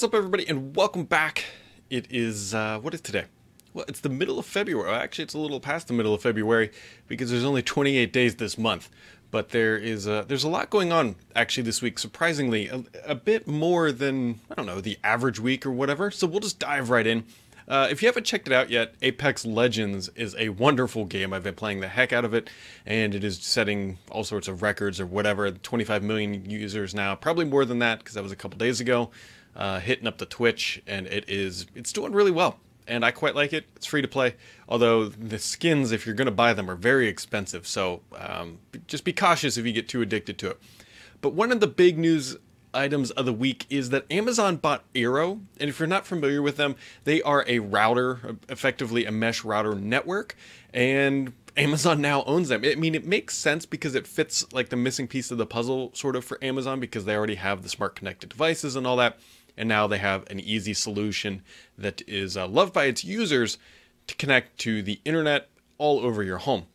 What's up, everybody, and welcome back. It is, what is today? Well, it's the middle of February. Actually, it's a little past the middle of February because there's only 28 days this month. But there's a lot going on, actually, this week, surprisingly. A bit more than, I don't know, the average week or whatever. So we'll just dive right in. If you haven't checked it out yet, Apex Legends is a wonderful game. I've been playing the heck out of it, and it is setting all sorts of records or whatever. 25 million users now, probably more than that because that was a couple days ago. Hitting up the Twitch, and it's doing really well. And I quite like it. It's free to play, although the skins, if you're going to buy them, are very expensive. So just be cautious if you get too addicted to it. But one of the big news items of the week is that Amazon bought Arrow, and if you're not familiar with them, they are a router, effectively a mesh router network, and Amazon now owns them. I mean, it makes sense because it fits like the missing piece of the puzzle sort of for Amazon, because they already have the smart connected devices and all that, and now they have an easy solution that is loved by its users to connect to the internet all over your home.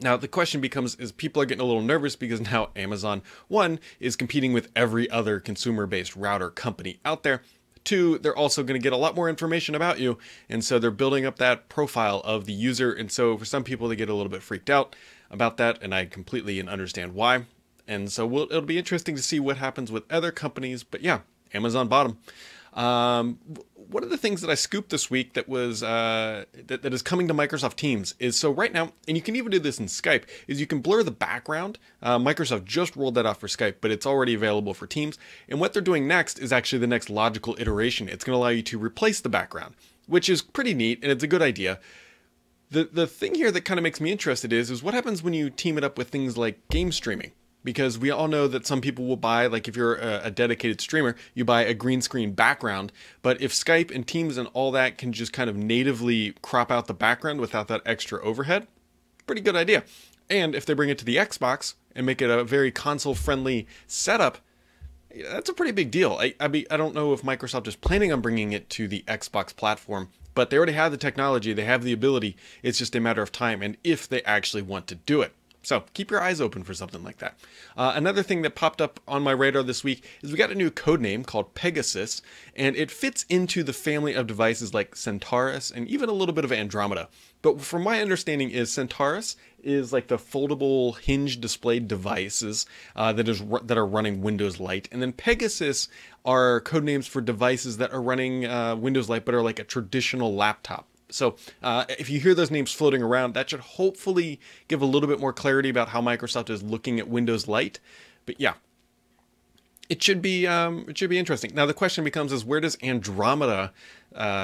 Now, the question becomes, is people are getting a little nervous because now Amazon, one, is competing with every other consumer-based router company out there. Two, they're also going to get a lot more information about you, and so they're building up that profile of the user, and so for some people, they get a little bit freaked out about that, and I completely understand why. And so it'll be interesting to see what happens with other companies, but yeah, Amazon bought them. One of the things that I scooped this week that was that is coming to Microsoft Teams is, so right now, and you can even do this in Skype, is you can blur the background. Microsoft just rolled that out for Skype, but it's already available for Teams. And what they're doing next is actually the next logical iteration. It's going to allow you to replace the background, which is pretty neat, and it's a good idea. The thing here that kind of makes me interested is what happens when you team it up with things like game streaming? Because we all know that some people will buy, like if you're a dedicated streamer, you buy a green screen background. But if Skype and Teams and all that can just kind of natively crop out the background without that extra overhead, pretty good idea. And if they bring it to the Xbox and make it a very console-friendly setup, that's a pretty big deal. I don't know if Microsoft is planning on bringing it to the Xbox platform, but they already have the technology, they have the ability. It's just a matter of time and if they actually want to do it. So keep your eyes open for something like that. Another thing that popped up on my radar this week is we got a new codename called Pegasus, and it fits into the family of devices like Centarus and even a little bit of Andromeda. But from my understanding is Centarus is like the foldable hinge displayed devices that are running Windows Lite, and then Pegasus are codenames for devices that are running Windows Lite but are like a traditional laptop. So if you hear those names floating around, that should hopefully give a little bit more clarity about how Microsoft is looking at Windows Lite. But yeah, it should be interesting. Now the question becomes is, where does Andromeda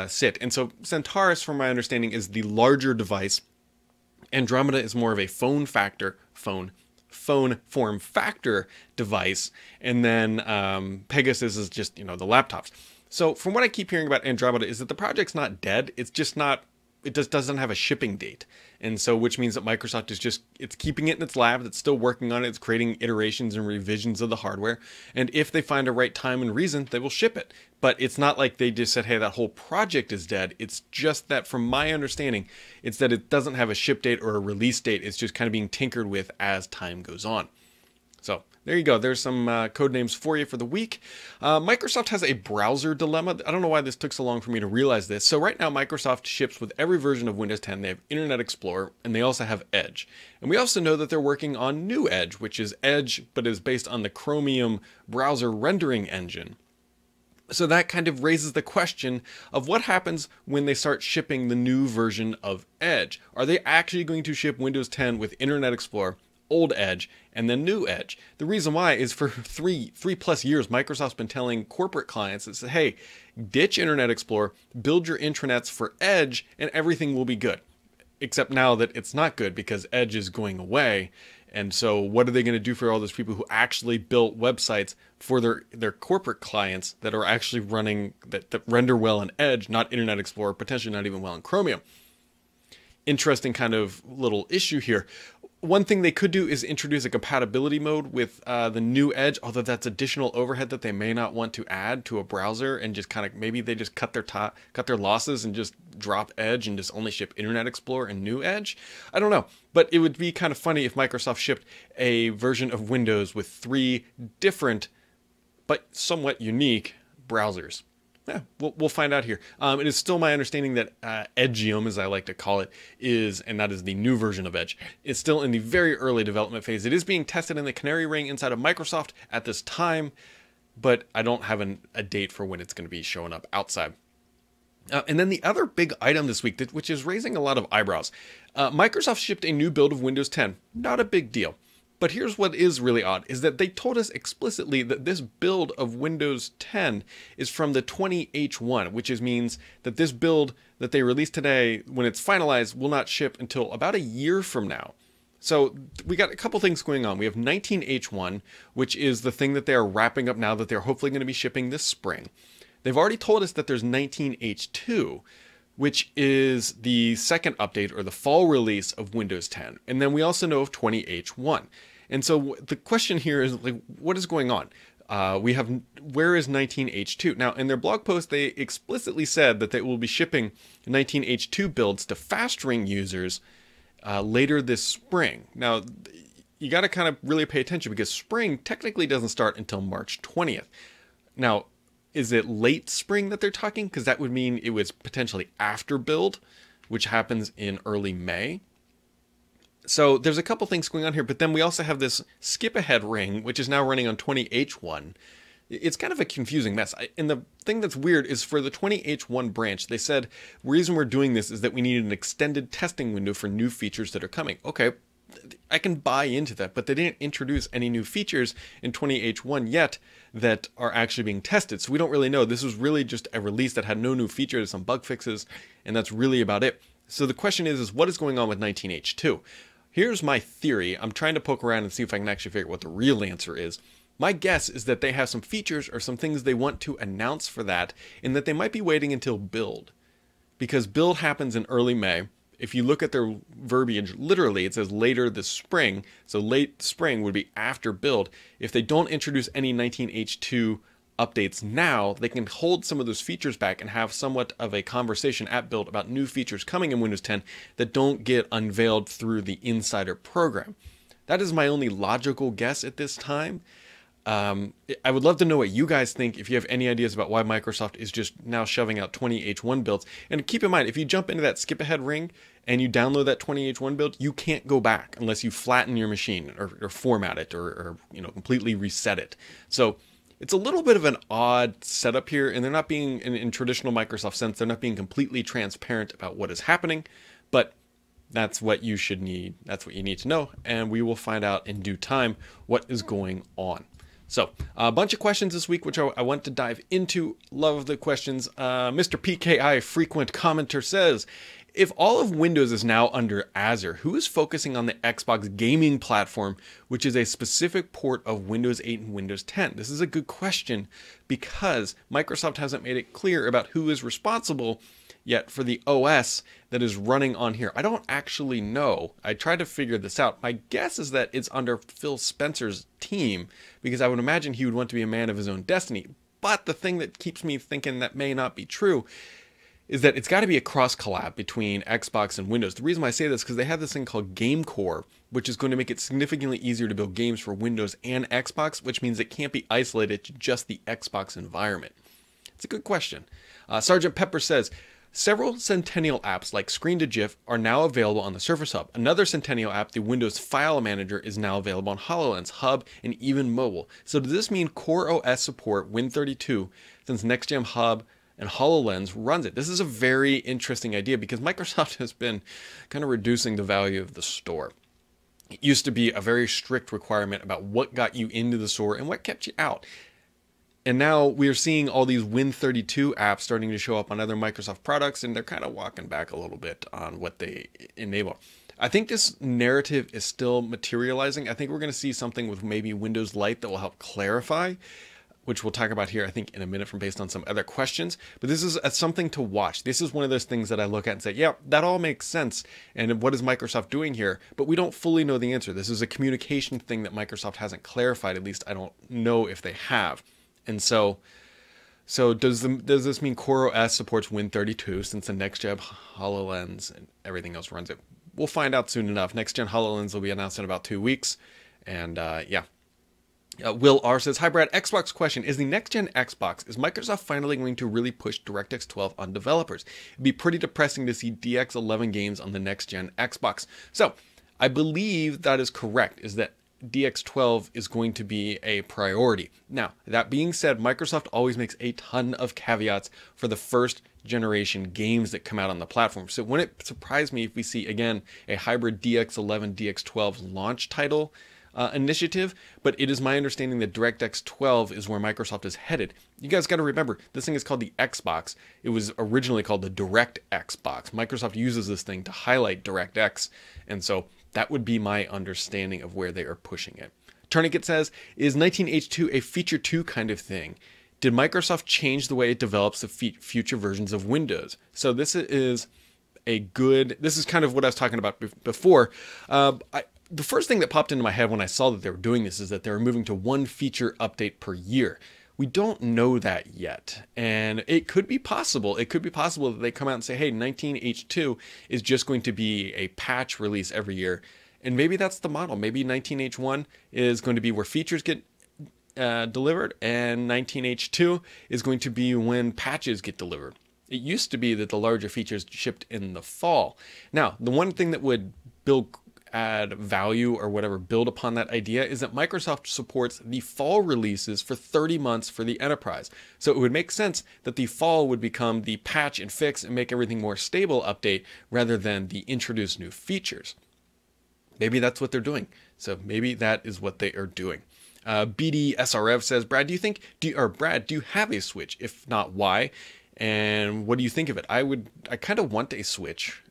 sit? And so Centarus, from my understanding, is the larger device. Andromeda is more of a phone form factor device, and then Pegasus is just, the laptops. So from what I keep hearing about Andromeda is that the project's not dead. It's just not, it just doesn't have a shipping date. And so, which means that Microsoft is it's keeping it in its lab. It's still working on it. It's creating iterations and revisions of the hardware. And if they find a right time and reason, they will ship it. But it's not like they just said, hey, that whole project is dead. It's just that, from my understanding, it's that it doesn't have a ship date or a release date. It's just kind of being tinkered with as time goes on. So there you go. There's some code names for you for the week. Microsoft has a browser dilemma. I don't know why this took so long for me to realize this. So right now, Microsoft ships with every version of Windows 10. They have Internet Explorer, and they also have Edge. And we also know that they're working on New Edge, which is Edge, but is based on the Chromium browser rendering engine. So that kind of raises the question of what happens when they start shipping the new version of Edge. Are they actually going to ship Windows 10 with Internet Explorer, old Edge, and then new Edge? The reason why is for three plus years, Microsoft's been telling corporate clients that, hey, ditch Internet Explorer, build your intranets for Edge, and everything will be good. Except now that it's not good because Edge is going away. And so what are they going to do for all those people who actually built websites for their corporate clients that are actually running, that render well in Edge, not Internet Explorer, potentially not even well in Chromium? Interesting kind of little issue here. One thing they could do is introduce a compatibility mode with the new Edge, although that's additional overhead that they may not want to add to a browser, and just kind of maybe they just cut their losses and just drop Edge and just only ship Internet Explorer and new Edge. I don't know, but it would be kind of funny if Microsoft shipped a version of Windows with 3 different but somewhat unique browsers. Yeah, we'll find out here. It is still my understanding that Edgium, as I like to call it, is, and that is the new version of Edge, is still in the very early development phase. It is being tested in the Canary Ring inside of Microsoft at this time, but I don't have a date for when it's going to be showing up outside. And then the other big item this week, which is raising a lot of eyebrows, Microsoft shipped a new build of Windows 10. Not a big deal. But here's what is really odd, is that they told us explicitly that this build of Windows 10 is from the 20H1, which means that this build that they released today, when it's finalized, will not ship until about a year from now. So we got a couple things going on. We have 19H1, which is the thing that they are wrapping up now that they're hopefully going to be shipping this spring. They've already told us that there's 19H2, which is the second update or the fall release of Windows 10. And then we also know of 20H1. And so the question here is, like, what is going on? Where is 19H2? Now, in their blog post, they explicitly said that they will be shipping 19H2 builds to Fast Ring users later this spring. Now, you got to kind of really pay attention because spring technically doesn't start until March 20th. Now, is it late spring that they're talking? Because that would mean it was potentially after build, which happens in early May. So there's a couple things going on here, but then we also have this skip ahead ring, which is now running on 20H1. It's kind of a confusing mess. And the thing that's weird is for the 20H1 branch, they said, the reason we're doing this is that we need an extended testing window for new features that are coming. Okay, I can buy into that, but they didn't introduce any new features in 20H1 yet that are actually being tested. So we don't really know. This was really just a release that had no new features, some bug fixes, and that's really about it. So the question is what is going on with 19H2? Here's my theory. I'm trying to poke around and see if I can actually figure out what the real answer is. My guess is that they have some features or some things they want to announce for that, and that they might be waiting until build. Because build happens in early May. If you look at their verbiage, literally it says later this spring, so late spring would be after build. If they don't introduce any 19H2 updates now, they can hold some of those features back and have somewhat of a conversation at build about new features coming in Windows 10 that don't get unveiled through the insider program. That is my only logical guess at this time. I would love to know what you guys think, if you have any ideas about why Microsoft is just now shoving out 20H1 builds. And keep in mind, if you jump into that skip ahead ring and you download that 20H1 build, you can't go back unless you flatten your machine or format it or completely reset it. So it's a little bit of an odd setup here, and they're not being, in traditional Microsoft sense, they're not being completely transparent about what is happening, but that's what you should need. That's what you need to know, and we will find out in due time what is going on. So, a bunch of questions this week, which I want to dive into. Love the questions. Mr. PKI, frequent commenter, says, if all of Windows is now under Azure, who is focusing on the Xbox gaming platform, which is a specific port of Windows 8 and Windows 10? This is a good question because Microsoft hasn't made it clear about who is responsible yet for the OS that is running on here. I don't actually know. I tried to figure this out. My guess is that it's under Phil Spencer's team, because I would imagine he would want to be a man of his own destiny. But the thing that keeps me thinking that may not be true is that it's got to be a cross collab between Xbox and Windows. The reason why I say this is because they have this thing called Game Core, which is going to make it significantly easier to build games for Windows and Xbox, which means it can't be isolated to just the Xbox environment. It's a good question. Sergeant Pepper says, several Centennial apps like Screen to GIF are now available on the Surface Hub. Another Centennial app, the Windows File Manager, is now available on HoloLens, Hub, and even mobile. So does this mean Core OS support Win32 since NextGen Hub and HoloLens runs it? This is a very interesting idea because Microsoft has been kind of reducing the value of the store. It used to be a very strict requirement about what got you into the store and what kept you out. And now we are seeing all these Win32 apps starting to show up on other Microsoft products, and they're kind of walking back a little bit on what they enable. I think this narrative is still materializing. I think we're going to see something with maybe Windows Lite that will help clarify, which we'll talk about here, I think, in a minute from based on some other questions. But this is something to watch. This is one of those things that I look at and say, yeah, that all makes sense. And what is Microsoft doing here? But we don't fully know the answer. This is a communication thing that Microsoft hasn't clarified. At least I don't know if they have. And so does this mean Core OS supports Win32 since the next-gen HoloLens and everything else runs it? We'll find out soon enough. Next-gen HoloLens will be announced in about 2 weeks. And yeah. Will R says, hi Brad, Xbox question. Is the next-gen Xbox, is Microsoft finally going to really push DirectX 12 on developers? It'd be pretty depressing to see DX11 games on the next-gen Xbox. So, I believe that is correct, is that DX12 is going to be a priority. Now, that being said, Microsoft always makes a ton of caveats for the first generation games that come out on the platform. So wouldn't it surprise me if we see, again, a hybrid DX11, DX12 launch title initiative, but it is my understanding that DirectX 12 is where Microsoft is headed. You guys got to remember, this thing is called the Xbox. It was originally called the Direct Xbox. Microsoft uses this thing to highlight DirectX, and so that would be my understanding of where they are pushing it. Tourniquet says, is 19H2 a feature 2 kind of thing? Did Microsoft change the way it develops the future versions of Windows? So this is kind of what I was talking about before. The first thing that popped into my head when I saw that they were doing this is that they were moving to one feature update per year. We don't know that yet, and it could be possible. It could be possible that they come out and say, hey, 19H2 is just going to be a patch release every year, and maybe that's the model. Maybe 19H1 is going to be where features get delivered, and 19H2 is going to be when patches get delivered. It used to be that the larger features shipped in the fall. Now, the one thing that would add value or whatever, build upon that idea, is that Microsoft supports the fall releases for 30 months for the enterprise. So it would make sense that the fall would become the patch and fix and make everything more stable update rather than the introduce new features. Maybe that's what they're doing. So maybe that is what they are doing. BDSRF says, Brad, do you have a Switch? If not, why? And what do you think of it? I kind of want a Switch.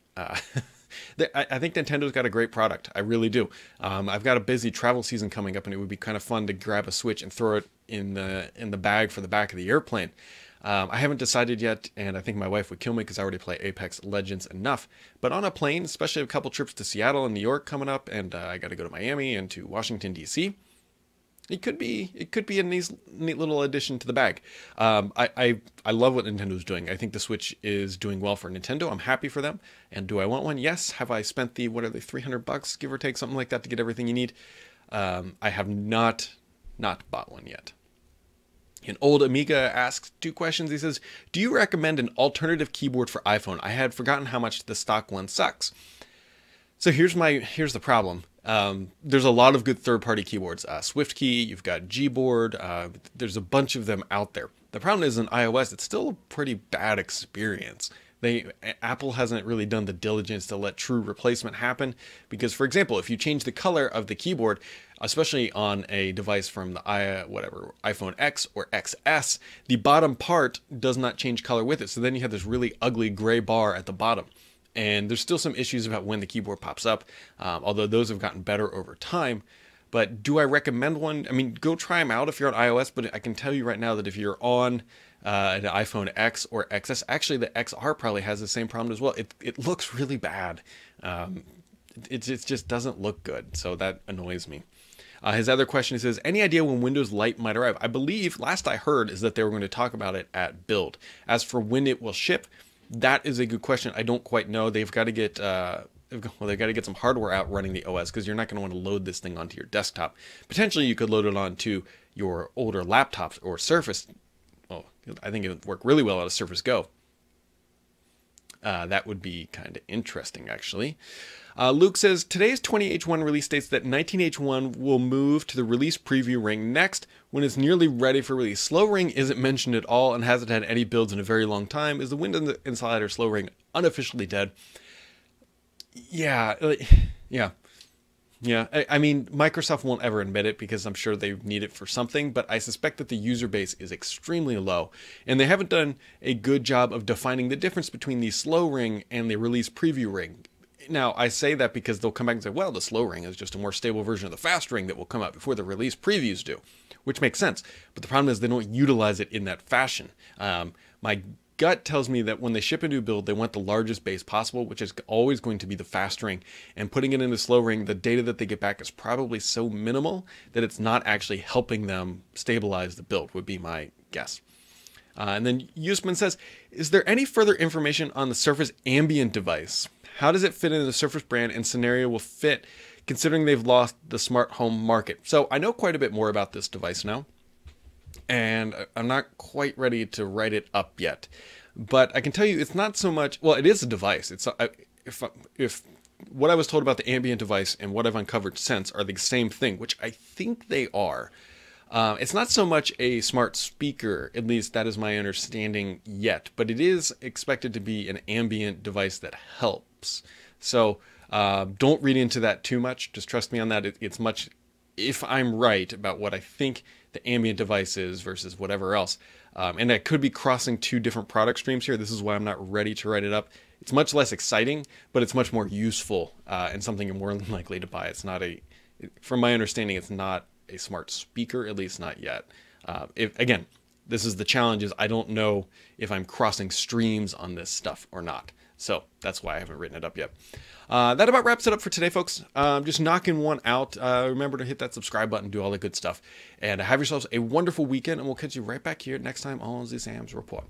I think Nintendo's got a great product. I really do. I've got a busy travel season coming up, and it would be kind of fun to grab a Switch and throw it in the bag for the back of the airplane. I haven't decided yet, and I think my wife would kill me because I already play Apex Legends enough. But on a plane, especially a couple trips to Seattle and New York coming up, and I got to go to Miami and to Washington, D.C., it could be a neat little addition to the bag. I love what Nintendo's doing. I think the Switch is doing well for Nintendo. I'm happy for them. And do I want one? Yes. Have I spent the, what are they, $300, give or take, something like that, to get everything you need? I have not bought one yet. And Old Amiga asks 2 questions. He says, do you recommend an alternative keyboard for iPhone? I had forgotten how much the stock one sucks. So here's the problem. There's a lot of good third-party keyboards. SwiftKey, you've got Gboard, there's a bunch of them out there. The problem is in iOS, it's still a pretty bad experience. Apple hasn't really done the diligence to let true replacement happen, because, for example, if you change the color of the keyboard, especially on a device from the iPhone X or XS, the bottom part does not change color with it. So then you have this really ugly gray bar at the bottom. And there's still some issues about when the keyboard pops up, although those have gotten better over time. But do I recommend one? I mean, go try them out if you're on iOS, but I can tell you right now that if you're on an iPhone X or XS, actually the XR probably has the same problem as well. It looks really bad. It just doesn't look good, so that annoys me. His other question says, any idea when Windows Lite might arrive? I believe, last I heard, is that they were going to talk about it at Build. As for when it will ship, that is a good question. I don't quite know. They've got to get they've got to get some hardware out running the OS, because you're not going to want to load this thing onto your desktop. Potentially, you could load it onto your older laptops or Surface. Oh, I think it would work really well on a Surface Go. That would be kind of interesting, actually. Luke says, today's 20H1 release states that 19H1 will move to the release preview ring next when it's nearly ready for release. Slow ring isn't mentioned at all and hasn't had any builds in a very long time. Is the Windows Insider slow ring unofficially dead? Yeah. I mean, Microsoft won't ever admit it because I'm sure they need it for something, but I suspect that the user base is extremely low, and they haven't done a good job of defining the difference between the slow ring and the release preview ring. Now, I say that because they'll come back and say, well, the slow ring is just a more stable version of the fast ring that will come out before the release previews do, which makes sense. But the problem is they don't utilize it in that fashion. My gut tells me that when they ship a new build, they want the largest base possible, which is always going to be the fast ring. And putting it in the slow ring, the data that they get back is probably so minimal that it's not actually helping them stabilize the build, would be my guess. And then Usman says, is there any further information on the Surface Ambient device? How does it fit into the Surface brand and scenario will fit considering they've lost the smart home market. So I know quite a bit more about this device now, and I'm not quite ready to write it up yet. But I can tell you it's not so much, well, it is a device. It's if what I was told about the ambient device and what I've uncovered since are the same thing, which I think they are. It's not so much a smart speaker, at least that is my understanding yet, but it is expected to be an ambient device that helps. So don't read into that too much. Just trust me on that. It's much, if I'm right about what I think the ambient device is versus whatever else. And I could be crossing two different product streams here. This is why I'm not ready to write it up. It's much less exciting, but it's much more useful and something you're more likely to buy. It's not from my understanding, it's not a smart speaker, at least not yet. Again, this is the challenge, is I don't know if I'm crossing streams on this stuff or not. So that's why I haven't written it up yet. That about wraps it up for today, folks. Just knocking one out. Remember to hit that subscribe button, do all the good stuff. And have yourselves a wonderful weekend, and we'll catch you right back here next time on the Sam's Report.